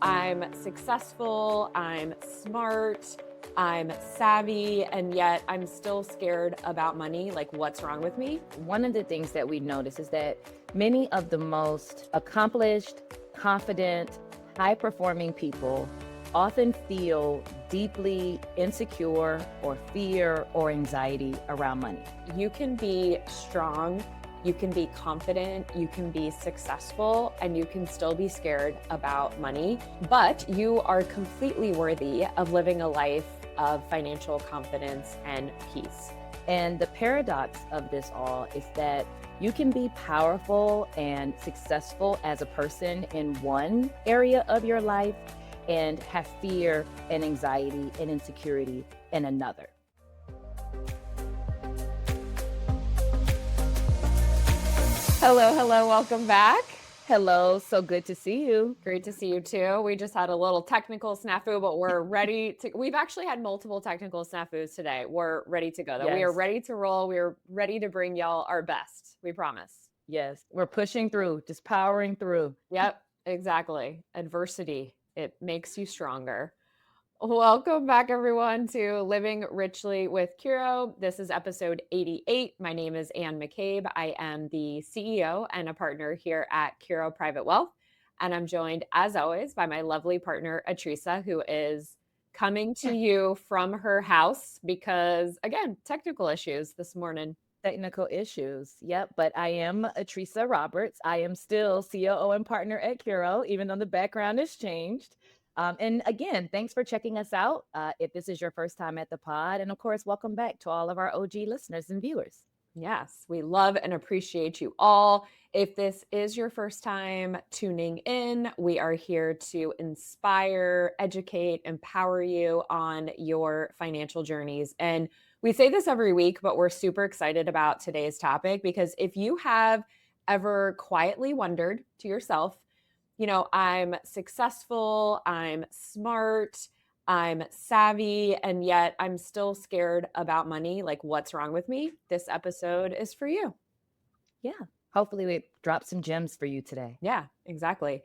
I'm successful, I'm smart, I'm savvy, and yet I'm still scared about money. Like, what's wrong with me? One of the things that we notice is that many of the most accomplished, confident, high-performing people often feel deeply insecure or fear or anxiety around money. You can be strong, you can be confident, you can be successful, and you can still be scared about money, but you are completely worthy of living a life of financial confidence and peace. And the paradox of this all is that you can be powerful and successful as a person in one area of your life and have fear and anxiety and insecurity in another. Hello, welcome back. Hello, so good to see you. Great to see you too. We just had a little technical snafu, but we're ready to, we've actually had multiple technical snafus today. We're ready to go though. We are Yes. ready to roll. We are ready to bring y'all our best. We promise. Yes, we're pushing through, just powering through. Yep, exactly. Adversity, it makes you stronger. Welcome back, everyone, to Living Richly with Curo. This is episode 88. My name is Ann McCabe. I am the CEO and a partner here at Curo Private Wealth. And I'm joined, as always, by my lovely partner, Atricia, who is coming to you from her house because, again, technical issues this morning. Technical issues. Yep, but I am Atricia Roberts. I am still COO and partner at Curo, even though the background has changed. And again, thanks for checking us out. If this is your first time at the pod, and of course, welcome back to all of our OG listeners and viewers. Yes, we love and appreciate you all. If this is your first time tuning in, we are here to inspire, educate, empower you on your financial journeys. And we say this every week, but we're super excited about today's topic because if you have ever quietly wondered to yourself, I'm successful, I'm smart, I'm savvy, and yet I'm still scared about money. Like, what's wrong with me? This episode is for you. Yeah, hopefully we drop some gems for you today. Yeah, exactly.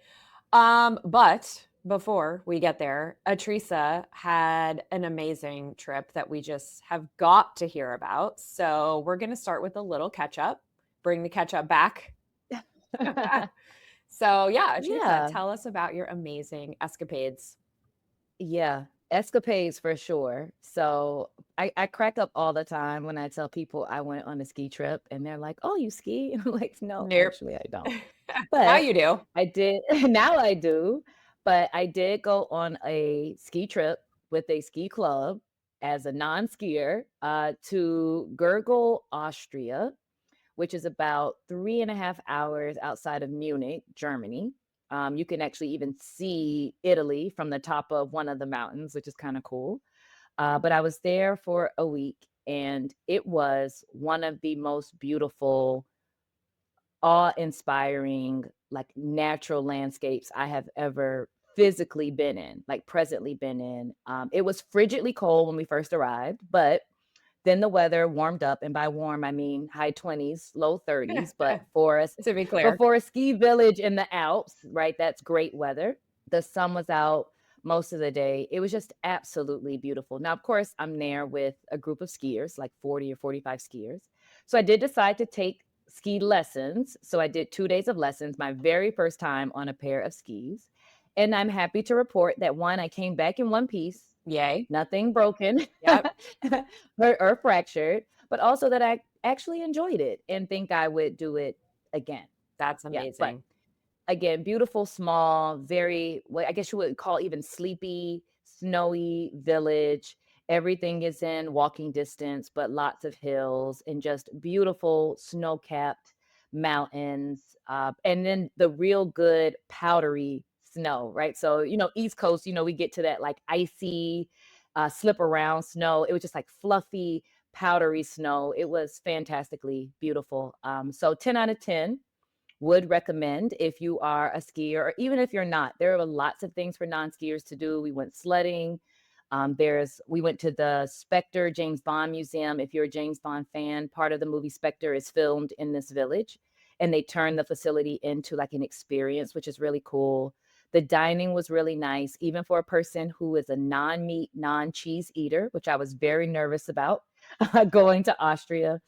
But before we get there, Atricia had an amazing trip that we just have got to hear about. So we're going to start with a little catch up, bring the catch up back. So yeah, Atricia, tell us about your amazing escapades. Yeah, escapades for sure. So I crack up all the time when I tell people I went on a ski trip and they're like, "Oh, you ski?" And I'm like, "No, Nope. actually I don't." Now But you do. I did, now I do, but I did go on a ski trip with a ski club as a non-skier to Gurgel, Austria, which is about 3.5 hours outside of Munich, Germany. You can actually even see Italy from the top of one of the mountains, which is kind of cool. But I was there for a week, and it was one of the most beautiful, awe-inspiring, like natural landscapes I have ever physically been in, like presently been in. It was frigidly cold when we first arrived, but then the weather warmed up, and by warm, I mean high 20s, low 30s, but To be clear. for a ski village in the Alps, right, that's great weather. The sun was out most of the day. It was just absolutely beautiful. Now, of course, I'm there with a group of skiers, like 40 or 45 skiers. So I did decide to take ski lessons. So I did 2 days of lessons, my very first time on a pair of skis. And I'm happy to report that one, I came back in one piece. Yay. Nothing broken. Yep. or fractured, but also that I actually enjoyed it and think I would do it again. That's Yeah, amazing. but again, beautiful, small, very, what I guess you would call even sleepy, snowy village. Everything is in walking distance, but lots of hills and just beautiful snow-capped mountains. And then the real good powdery snow, right? So, East Coast, we get to that like icy, slip around snow. It was just like fluffy, powdery snow. It was fantastically beautiful. So 10 out of 10 would recommend if you are a skier or even if you're not. There are lots of things for non-skiers to do. We went sledding. We went to the Spectre James Bond Museum. If you're a James Bond fan, part of the movie Spectre is filmed in this village, and they turn the facility into like an experience, which is really cool. The dining was really nice, even for a person who is a non-meat, non-cheese eater, which I was very nervous about going to Austria,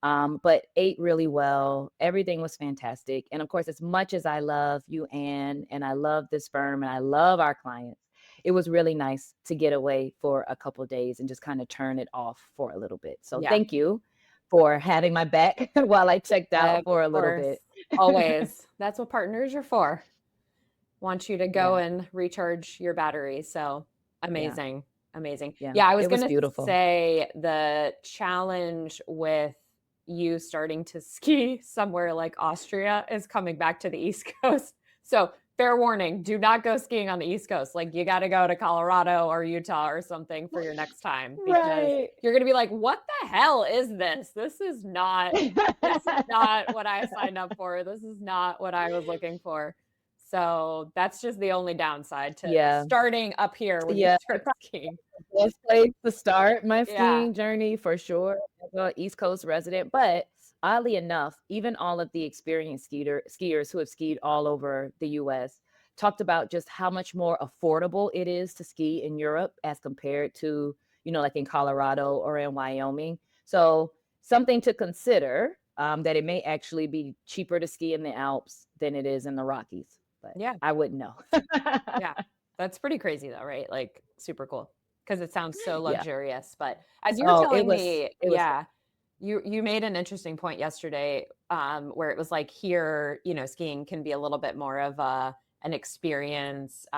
but ate really well. Everything was fantastic. And of course, as much as I love you, Anne, and I love this firm and I love our clients, it was really nice to get away for a couple days and just kind of turn it off for a little bit. So Yeah. thank you for having my back while I checked out Of for a little course. bit. Always. That's what partners are for. Want you to go Yeah, and recharge your battery. So yeah, amazing. Amazing. yeah. Yeah, I was It was gonna beautiful. say the challenge with you starting to ski somewhere like Austria is coming back to the East Coast. So fair warning, do not go skiing on the East Coast. Like you gotta go to Colorado or Utah or something for your next time because Right. you're gonna be like, what the hell is this? This is not what I signed up for. This is not what I was looking for. So that's just the only downside to Yeah, starting up here when you yeah. start skiing. Best place to start my Yeah. skiing journey for sure, as a East Coast resident, but oddly enough, even all of the experienced skiers who have skied all over the US talked about just how much more affordable it is to ski in Europe as compared to, like in Colorado or in Wyoming. So, something to consider, that it may actually be cheaper to ski in the Alps than it is in the Rockies, but Yeah. I wouldn't know. Yeah. That's pretty crazy though, right? Like super cool because it sounds so Yeah. luxurious. But as you were Oh, it telling was me, it was yeah, you made an interesting point yesterday, where it was like here, skiing can be a little bit more of an experience, a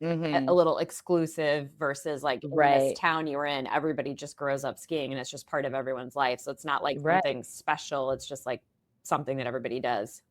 Mhm. little exclusive versus like in this Right, town you were in, everybody just grows up skiing and it's just part of everyone's life. So it's not like right. something special. It's just like something that everybody does.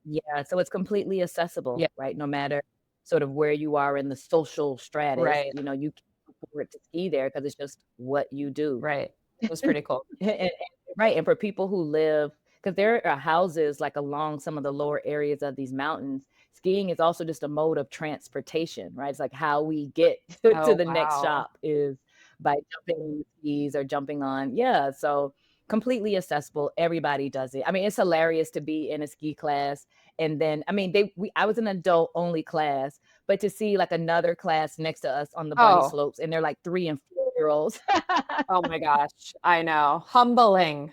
Yeah, so it's completely Yeah. accessible, right? No matter sort of where you are in the social stratus, Right. you can afford to ski there because it's just what you do. Right. It was pretty cool. And right, and for people who live, because there are houses, like, along some of the lower areas of these mountains, skiing is also just a mode of transportation, right? It's like how we get to Oh, the next wow. shop is by jumping on skis or jumping on yeah, so completely accessible, everybody does it. I mean, it's hilarious to be in a ski class, and then I mean, I was an adult-only class, but to see, like, another class next to us on the bunny Oh. slopes, and they're, like, 3 and 4-year-olds. Oh my gosh, I know. Humbling,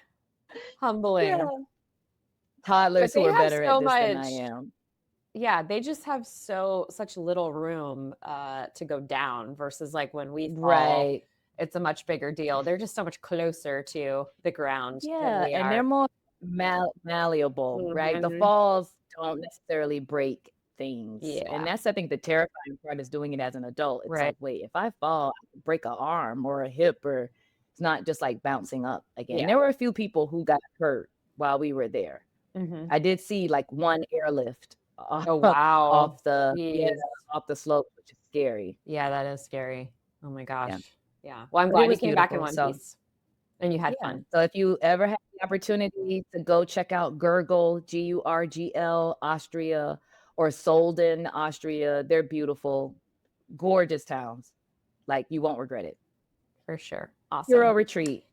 humbling. Yeah. But Toddlers who they are have better at so this than I much am. yeah, they just have such little room, to go down versus, like, when we fall, Right. it's a much bigger deal. They're just so much closer to the ground than Yeah, we and they're are. more malleable, right? The Mhm. falls don't necessarily break things, and Yeah, that's, I think, the terrifying part is doing it as an adult. It's right. like, "Wait, if I fall, I could break a arm or a hip," or it's not just like bouncing up again. Yeah. There were a few people who got hurt while we were there. Mhm. I did see, like, one airlift Oh, wow. off the yeah, Jeez. off the slope, which is scary. Yeah, that is scary. Oh my Yeah, gosh. Yeah. Well, I'm but it glad you was came back in beautiful, one so piece and you had yeah. fun. So if you ever have the opportunity to go check out Gurgel, Gurgl, Austria, or Solden, Austria, they're beautiful, gorgeous towns. Like, you won't regret it. For sure. Hero Awesome. retreat.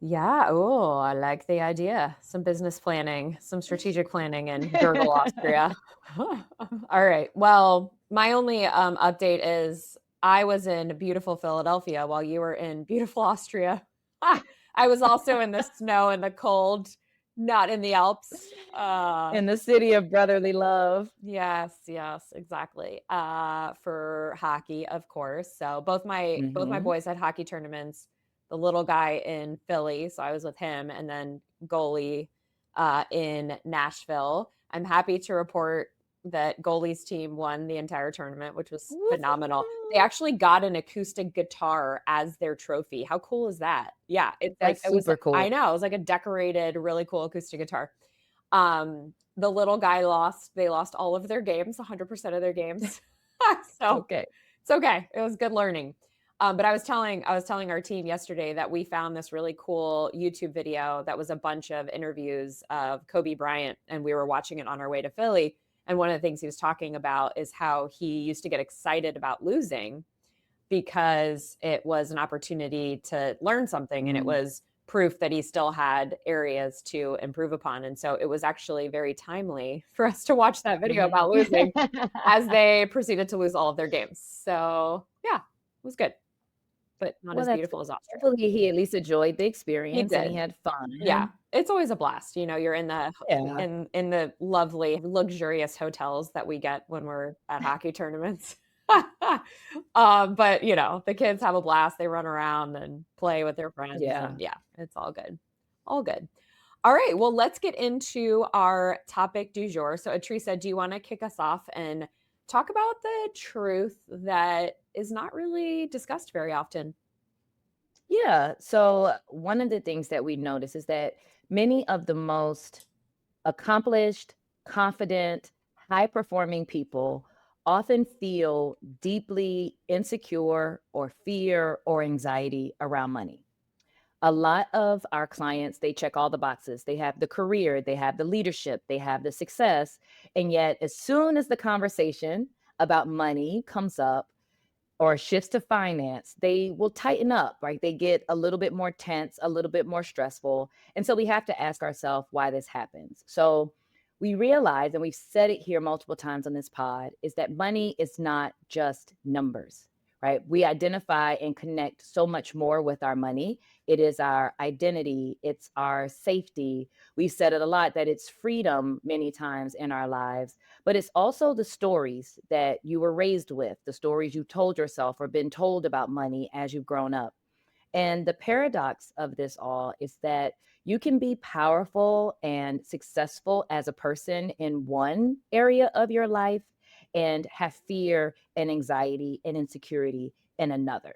Yeah. Oh, I like the idea. Some business planning, some strategic planning in Gurgle, Austria. All right. Well, my only update is I was in beautiful Philadelphia while you were in beautiful Austria. I was also in the snow and the cold, not in the Alps. In the city of brotherly love. Yes, yes, exactly. For hockey, of course. So both my Mhm. boys had hockey tournaments. The little guy in Philly, so I was with him, and then goalie in Nashville. I'm happy to report that goalie's team won the entire tournament, which was phenomenal. They Woohoo! actually got an acoustic guitar as their trophy. How cool is that? Yeah, it's like That's super I cool. know, it was like a decorated, really cool acoustic guitar. The little guy lost they lost all of their games, 100% of their games. It's So, okay. it's okay. It was good learning. But I was telling our team yesterday that we found this really cool YouTube video that was a bunch of interviews of Kobe Bryant, and we were watching it on our way to Philly, and one of the things he was talking about is how he used to get excited about losing because it was an opportunity to learn something, and it Mm. was proof that he still had areas to improve upon. And so it was actually very timely for us to watch that video Mhm. about losing as they proceeded to lose all of their games. So yeah, it was good, but not Well, as that's beautiful as Austria. hopefully he at least enjoyed the He experience and he did. had Yeah, fun. it's always a blast, you're in the Yeah. in the lovely, luxurious hotels that we get when we're at hockey tournaments. But, the kids have a blast, they run around and play with their friends, Yeah. and yeah, it's all good. All good. Alright, well, let's get into our topic du jour. So, Atricia, do you wanna kick us off and talk about the truth that is not really discussed very often? Yeah. So one of the things that we notice is that many of the most accomplished, confident, high performing people often feel deeply insecure or fear or anxiety around money. A lot of our clients, they check all the boxes. They have the career, they have the leadership, they have the success. And yet, as soon as the conversation about money comes up, or shifts to finance, they will tighten up, right? They get a little bit more tense, a little bit more stressful. And so we have to ask ourselves why this happens. So we realize, and we've said it here multiple times on this pod, is that money is not just numbers, right? We identify and connect so much more with our money. It is our identity, it's our safety. We've said it a lot that it's freedom many times in our lives, but it's also the stories that you were raised with, the stories you told yourself or been told about money as you've grown up. And the paradox of this all is that you can be powerful and successful as a person in one area of your life and have fear and anxiety and insecurity in another.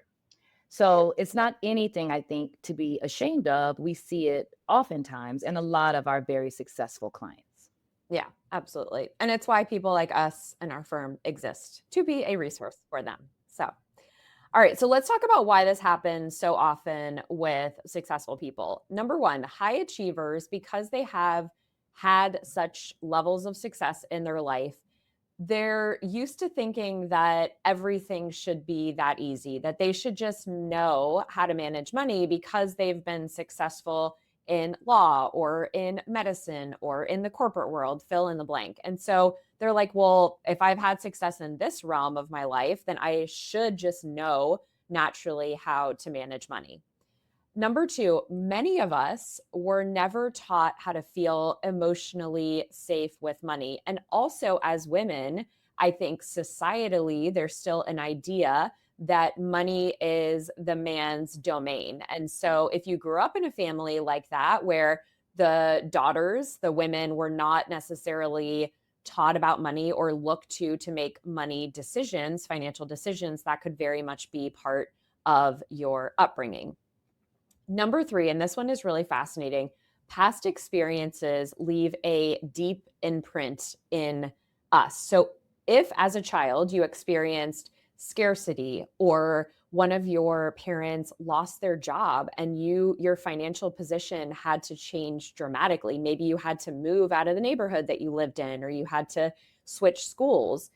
So it's not anything I think to be ashamed of. We see it oftentimes in a lot of our very successful clients. Yeah, absolutely. And it's why people like us and our firm exist to be a resource for them. So, all right, so let's talk about why this happens so often with successful people. Number one, high achievers, because they have had such levels of success in their life, they're used to thinking that everything should be that easy, that they should just know how to manage money because they've been successful in law or in medicine or in the corporate world, fill in the blank. And so they're like, well, if I've had success in this realm of my life, then I should just know naturally how to manage money. Number two, many of us were never taught how to feel emotionally safe with money. And also, as women, I think societally, there's still an idea that money is the man's domain. And so, if you grew up in a family like that, where the daughters, the women, were not necessarily taught about money or looked to make money decisions, financial decisions, that could very much be part of your upbringing. Number three, and this one is really fascinating, past experiences leave a deep imprint in us. So, if as a child you experienced scarcity or one of your parents lost their job and your financial position had to change dramatically, maybe you had to move out of the neighborhood that you lived in or you had to switch schools.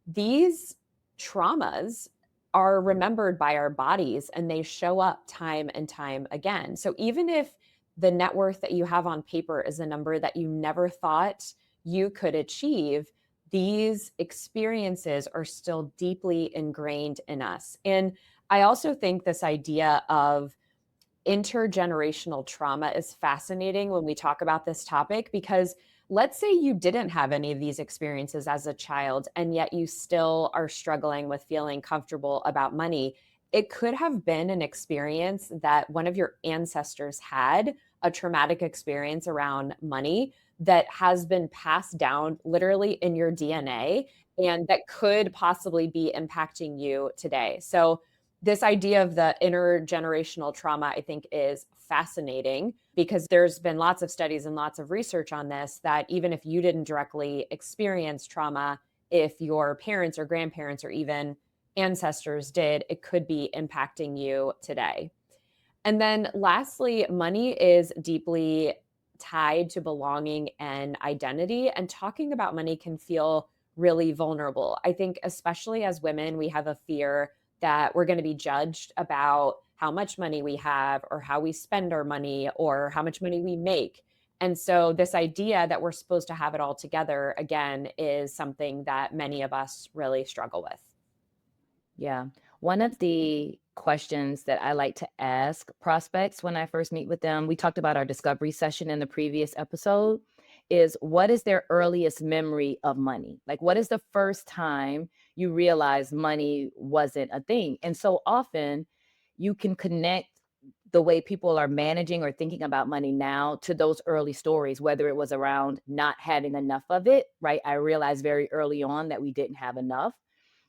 These traumas are remembered by our bodies and they show up time and time again. So even if the net worth that you have on paper is a number that you never thought you could achieve, these experiences are still deeply ingrained in us. And I also think this idea of intergenerational trauma is fascinating when we talk about this topic because let's say you didn't have any of these experiences as a child and yet you still are struggling with feeling comfortable about money. It could have been an experience that one of your ancestors had, a traumatic experience around money that has been passed down literally in your DNA and that could possibly be impacting you today. So this idea of the intergenerational trauma, I think, is fascinating because there's been lots of studies and lots of research on this that even if you didn't directly experience trauma, if your parents or grandparents or even ancestors did, it could be impacting you today. And then lastly, money is deeply tied to belonging and identity. And talking about money can feel really vulnerable. I think, especially as women, we have a fear that we're going to be judged about how much money we have or how we spend our money or how much money we make. And so, this idea that we're supposed to have it all together, again, is something that many of us really struggle with. Yeah. One of the questions that I like to ask prospects when I first meet with them, we talked about our discovery session in the previous episode, is what is their earliest memory of money? Like, what is the first time you realized money wasn't a thing? And so often you can connect the way people are managing or thinking about money now to those early stories, whether it was around not having enough of it, right? I realized very early on that we didn't have enough,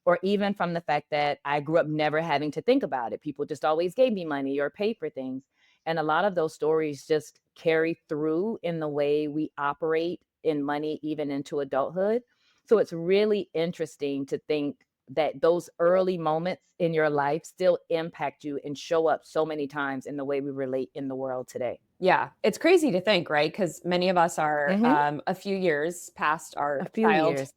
or even from the fact that I grew up never having to think about it. People just always gave me money or paid for things. And a lot of those stories just carry through in the way we operate in money, even into adulthood. So it's really interesting to think that those early moments in your life still impact you and show up so many times in the way we relate in the world today. Yeah, it's crazy to think, right? Because many of us are Hmm. a few years past A few years.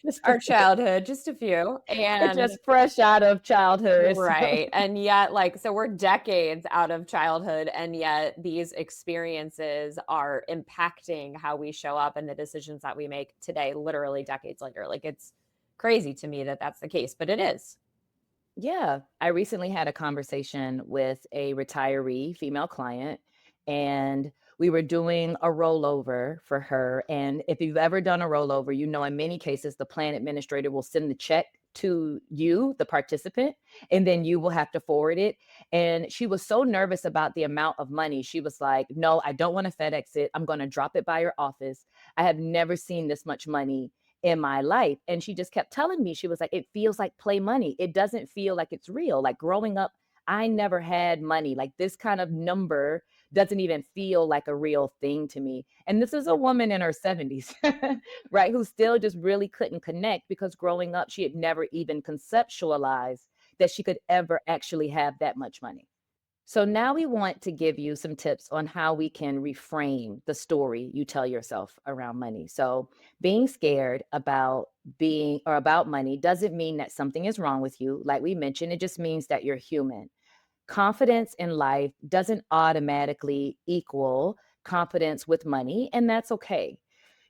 Just our childhood, just a few, it's and just fresh out of childhood. So. right, and yet, like, so we're decades out of childhood, and yet these experiences are impacting how we show up and the decisions that we make today, literally decades later. Like, it's crazy to me that that's the case, but it is. Yeah, I recently had a conversation with a retiree female client, and we were doing a rollover for her. And if you've ever done a rollover, you know, in many cases, the plan administrator will send the check to you, the participant, and then you will have to forward it. And she was so nervous about the amount of money. She was like, "No, I don't want to FedEx it. I'm going to drop it by your office. I have never seen this much money in my life." And she just kept telling me, she was like, "It feels like play money. It doesn't feel like it's real. Like growing up, I never had money. Like this kind of number doesn't even feel like a real thing to me." And this is a woman in her 70s, right? Who still just really couldn't connect because growing up, she had never even conceptualized that she could ever actually have that much money. So now we want to give you some tips on how we can reframe the story you tell yourself around money. So being scared about being or about money doesn't mean that something is wrong with you. Like we mentioned, it just means that you're human. Confidence in life doesn't automatically equal confidence with money, and that's okay.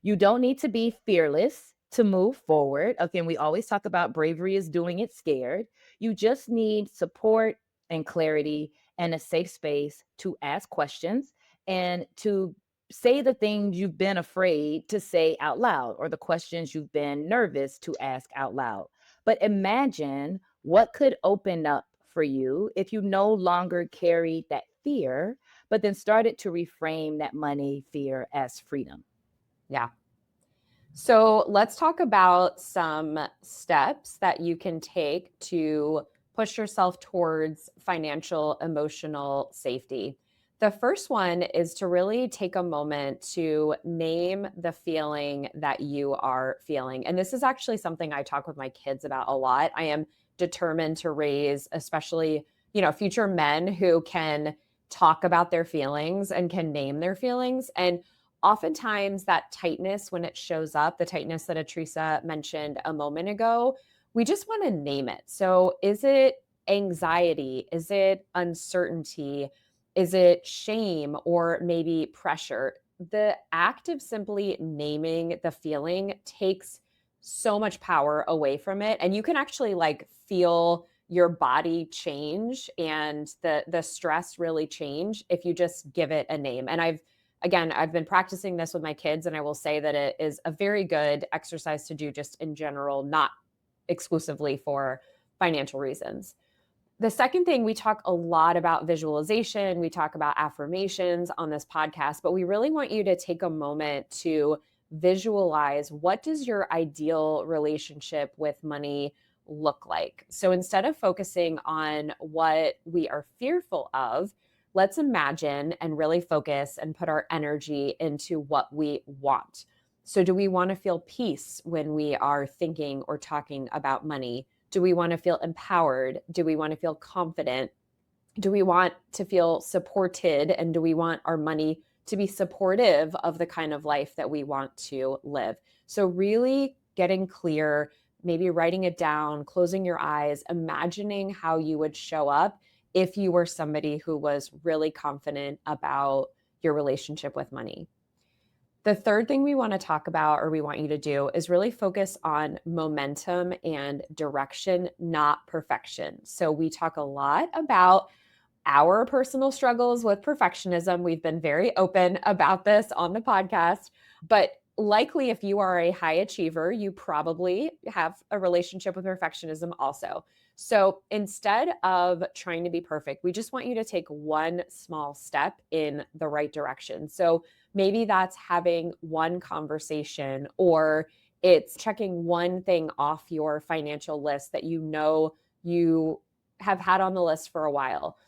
You don't need to be fearless to move forward. Again, we always talk about bravery is doing it scared. You just need support and clarity and a safe space to ask questions and to say the things you've been afraid to say out loud or the questions you've been nervous to ask out loud. But imagine what could open up for you if you no longer carried that fear, but then started to reframe that money fear as freedom. Yeah. So let's talk about some steps that you can take to push yourself towards financial emotional safety. The first one is to really take a moment to name the feeling that you are feeling. And this is actually something I talk with my kids about a lot. I am determined to raise, especially, future men who can talk about their feelings and can name their feelings. And oftentimes that tightness, when it shows up, the tightness that Atricia mentioned a moment ago, we just want to name it. So is it anxiety? Is it uncertainty? Is it shame or maybe pressure? The act of simply naming the feeling takes so much power away from it, and you can actually like feel your body change and the stress really change if you just give it a name. And I've been practicing this with my kids, and I will say that it is a very good exercise to do just in general, not exclusively for financial reasons. The second thing, we talk a lot about visualization, we talk about affirmations on this podcast, but we really want you to take a moment to visualize, what does your ideal relationship with money look like? So instead of focusing on what we are fearful of, let's imagine and really focus and put our energy into what we want. So, do we want to feel peace when we are thinking or talking about money? Do we want to feel empowered? Do we want to feel confident? Do we want to feel supported? And do we want our money to be supportive of the kind of life that we want to live? So, really getting clear, maybe writing it down, closing your eyes, imagining how you would show up if you were somebody who was really confident about your relationship with money. The third thing we want to talk about, or we want you to do, is really focus on momentum and direction, not perfection. So, we talk a lot about our personal struggles with perfectionism. We've been very open about this on the podcast, but likely if you are a high achiever, you probably have a relationship with perfectionism also. So instead of trying to be perfect, we just want you to take one small step in the right direction. So maybe that's having one conversation, or it's checking one thing off your financial list that you know you have had on the list for a while.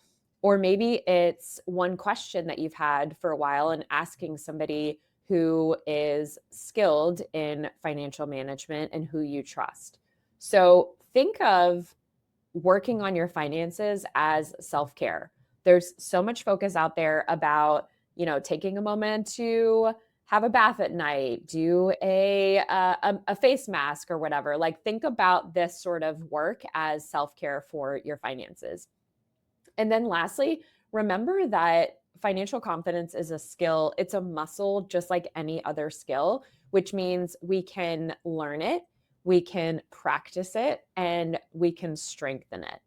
Or maybe it's one question that you've had for a while and asking somebody who is skilled in financial management and who you trust. So think of working on your finances as self-care. There's so much focus out there about, taking a moment to have a bath at night, do a face mask or whatever. Like, think about this sort of work as self-care for your finances. And then lastly, remember that financial confidence is a skill. It's a muscle just like any other skill, which means we can learn it, we can practice it, and we can strengthen it.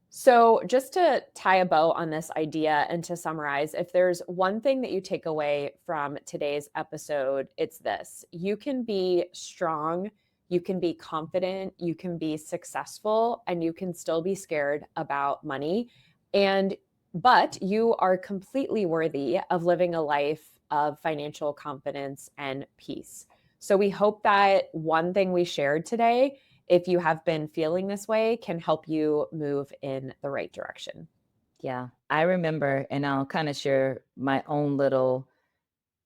So, just to tie a bow on this idea and to summarize, if there's one thing that you take away from today's episode, it's this: you can be strong, you can be confident, you can be successful, and you can still be scared about money. But you are completely worthy of living a life of financial confidence and peace. So, we hope that one thing we shared today, if you have been feeling this way, can help you move in the right direction. Yeah, I remember, and I'll kinda share my own little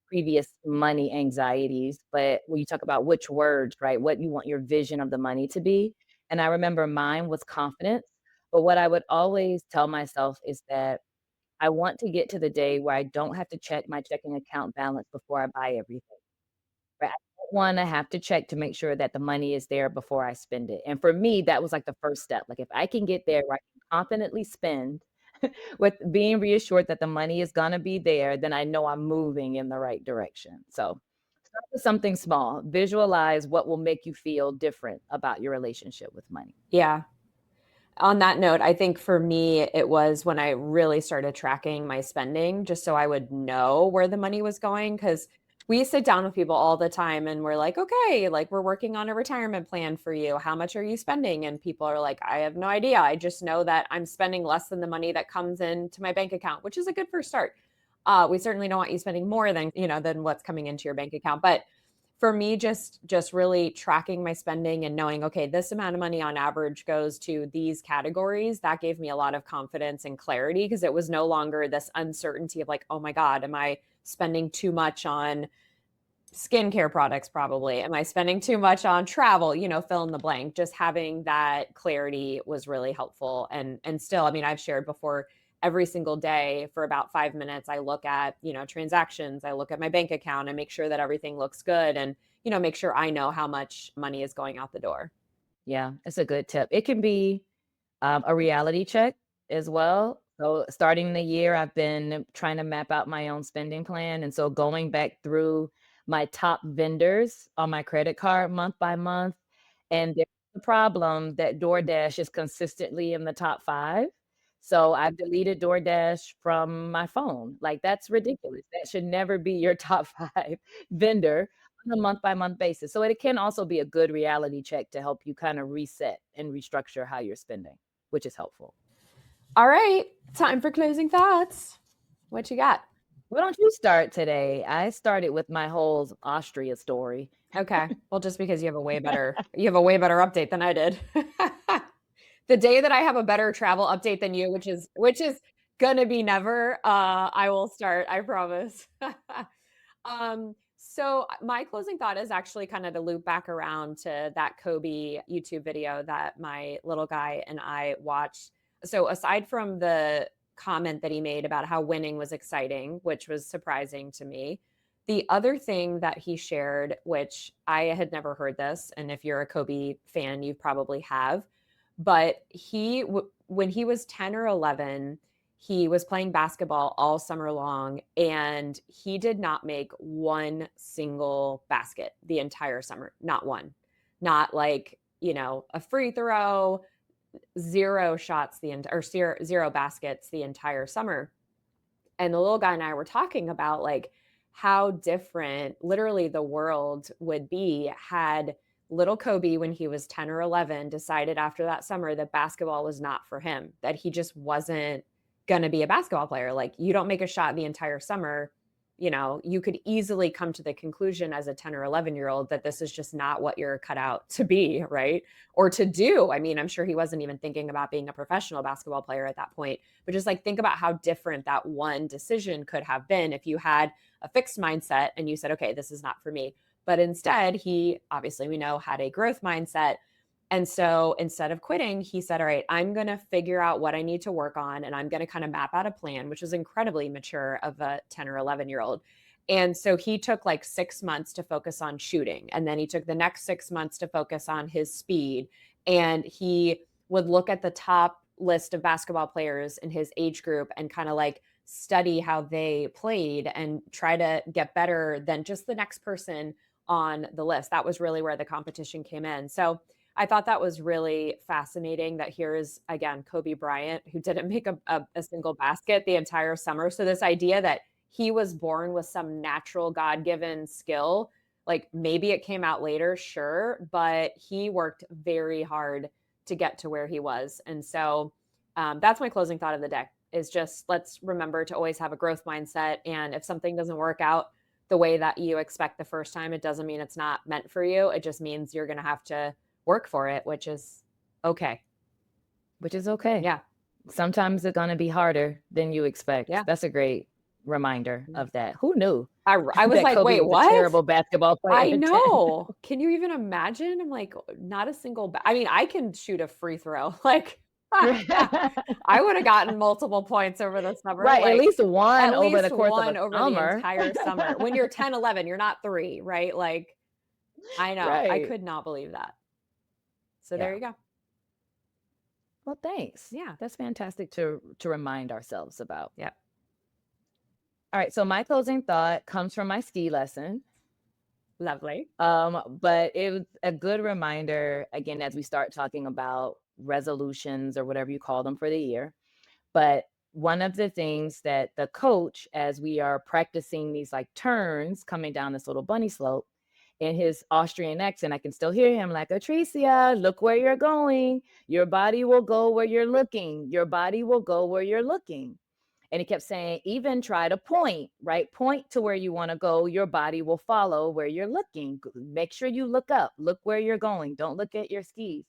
previous money anxieties, but when you talk about which words, right, what you want your vision of the money to be, and I remember mine was confidence, but what I would always tell myself is that I want to get to the day where I don't have to check my checking account balance before I buy everything. Right, I don't wanna have to check to make sure that the money is there before I spend it, and for me, that was, like, the first step, like, if I can get there where I can confidently spend with being reassured that the money is gonna be there, then I know I'm moving in the right direction, so, start with something small, visualize what will make you feel different about your relationship with money. Yeah. On that note, I think for me, it was when I really started tracking my spending just so I would know where the money was going. Because we sit down with people all the time and we're like, okay, like, we're working on a retirement plan for you. How much are you spending? And people are like, I have no idea. I just know that I'm spending less than the money that comes into my bank account, which is a good first start. We certainly don't want you spending more than what's coming into your bank account. But for me, just really tracking my spending and knowing, okay, this amount of money on average goes to these categories, that gave me a lot of confidence and clarity, because it was no longer this uncertainty of like, oh my God, am I spending too much on skincare products? Probably. Am I spending too much on travel? Fill in the blank. Just having that clarity was really helpful. And still, I mean, I've shared before, every single day for about 5 minutes, I look at, transactions, I look at my bank account and make sure that everything looks good, and, make sure I know how much money is going out the door. Yeah, it's a good tip. It can be a reality check as well. So starting the year, I've been trying to map out my own spending plan. And so going back through my top vendors on my credit card month by month. And there's the problem that DoorDash is consistently in the top five. So I've deleted DoorDash from my phone. Like, that's ridiculous. That should never be your top five vendor on a month by month basis. So it can also be a good reality check to help you kind of reset and restructure how you're spending, which is helpful. All right, time for closing thoughts. What you got? Why don't you start today? I started with my whole Austria story. Okay. Well, just because you have a way better update than I did. The day that I have a better travel update than you, which is gonna be never, I will start, I promise. So my closing thought is actually kind of to loop back around to that Kobe YouTube video that my little guy and I watched. So aside from the comment that he made about how winning was exciting, which was surprising to me, the other thing that he shared, which I had never heard this, and if you're a Kobe fan, you probably have, But when he was 10 or 11, he was playing basketball all summer long, and he did not make one single basket the entire summer. Not one. Not like, a free throw, 0 shots the entire or 0 baskets the entire summer. And the little guy and I were talking about, like, how different literally the world would be had little Kobe, when he was 10 or 11, decided after that summer that basketball was not for him, that he just wasn't going to be a basketball player. Like, you don't make a shot the entire summer. You could easily come to the conclusion as a 10 or 11-year-old that this is just not what you're cut out to be, right? Or to do. I mean, I'm sure he wasn't even thinking about being a professional basketball player at that point, but just like think about how different that one decision could have been if you had a fixed mindset and you said, okay, this is not for me. But instead, he obviously, we know, had a growth mindset. And so instead of quitting, he said, all right, I'm going to figure out what I need to work on, and I'm going to kind of map out a plan, which is incredibly mature of a 10 or 11-year-old. And so he took like 6 months to focus on shooting. And then he took the next 6 months to focus on his speed. And he would look at the top list of basketball players in his age group and kind of like study how they played and try to get better than just the next person on the list. That was really where the competition came in. So I thought that was really fascinating that here is, again, Kobe Bryant, who didn't make a single basket the entire summer. So this idea that he was born with some natural God-given skill, like maybe it came out later, sure, but he worked very hard to get to where he was. And so that's my closing thought of the day, is just let's remember to always have a growth mindset. And if something doesn't work out the way that you expect the first time, it doesn't mean it's not meant for you. It just means you're going to have to work for it, which is okay. Which is okay. Yeah. Sometimes it's gonna be harder than you expect. Yeah. That's a great reminder Yeah. of that. Who knew I was that like, Kobe wait, was a what? terrible basketball player I at 10? know. Can you even imagine? I'm like, not a single I mean, I can shoot a free throw. Like, I would have gotten multiple points over the summer, Right, at like least one at over least the course of a one over the summer. entire summer. When you're 10, 11, you're not 3, right? Like, I know. I Right. could not believe that. So there Yeah. you go. Well, thanks. Yeah. That's fantastic to remind ourselves about. Yep. All right, so my closing thought comes from my ski lesson. Lovely. But it was a good reminder, again, as we start talking about resolutions or whatever you call them for the year. But one of the things that the coach, as we are practicing these like turns coming down this little bunny slope, in his Austrian accent, I can still hear him like, Atricia, look where you're going. Your body will go where you're looking. Your body will go where you're looking. And he kept saying, even try to point, right? Point to where you want to go. Your body will follow where you're looking. Make sure you look up, look where you're going. Don't look at your skis.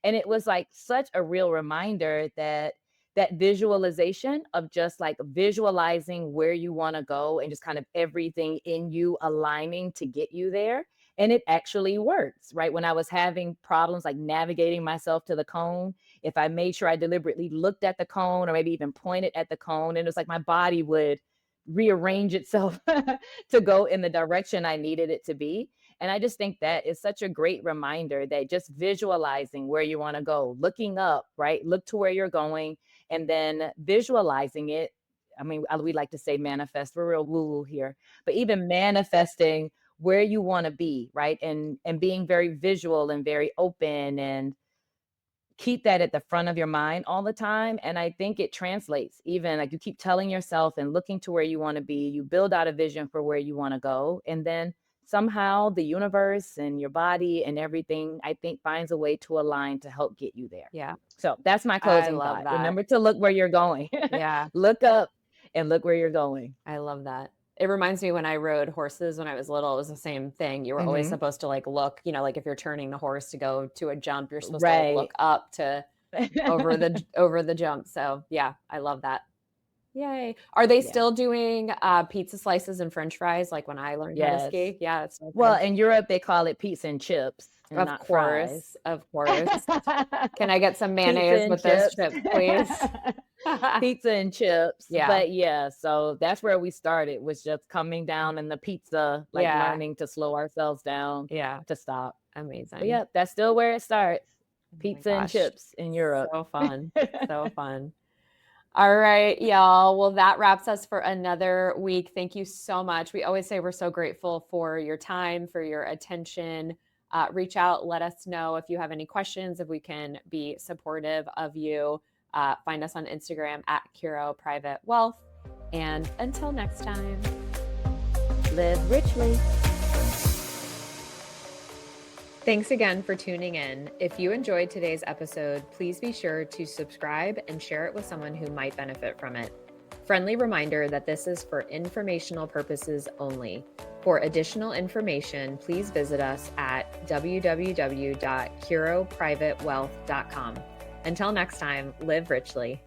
And it was like such a real reminder that that visualization of just like visualizing where you want to go and just kind of everything in you aligning to get you there. And it actually works, right? When I was having problems like navigating myself to the cone, if I made sure I deliberately looked at the cone or maybe even pointed at the cone, and it was like my body would rearrange itself to go in the direction I needed it to be. And I just think that is such a great reminder that just visualizing where you want to go, looking up, right? Look to where you're going, and then visualizing it. I mean, we like to say manifest. We're real woo-woo here, but even manifesting where you want to be, right? And being very visual and very open and keep that at the front of your mind all the time. And I think it translates, even like you keep telling yourself and looking to where you want to be, you build out a vision for where you want to go. And then somehow the universe and your body and everything, I think, finds a way to align to help get you there. Yeah. So that's my I closing love thought. that. Remember to look where you're going. Yeah. Look up and look where you're going. I love that. It reminds me when I rode horses when I was little, it was the same thing. You were always Hmm. supposed to like look, like if you're turning the horse to go to a jump, you're supposed to like Right. look up to over the jump. So yeah, I love that. Yay. Are they Yeah. still doing pizza slices and French fries like when I learned how to Yes. ski? Yeah, it's so Well, good. in Europe, they call it pizza and chips and Of not fries. course. Of course. Can I get some Pizza mayonnaise and with those chips. chips, please? Pizza and chips. Yeah. But yeah, so that's where we started, was just coming down in the pizza, like Yeah. learning to slow ourselves down, Yeah. to stop. But Amazing. yeah, that's still where it starts. Oh my Pizza and gosh. chips in Europe. So fun. So fun. All right, y'all. Well, that wraps us for another week. Thank you so much. We always say we're so grateful for your time, for your attention. Reach out, let us know if you have any questions, if we can be supportive of you. Find us on Instagram at Curo Private Wealth. And until next time, Live richly. thanks again for tuning in. If you enjoyed today's episode, please be sure to subscribe and share it with someone who might benefit from it. Friendly reminder that this is for informational purposes only. For additional information, please visit us at www.curoprivatewealth.com. Until next time, live richly.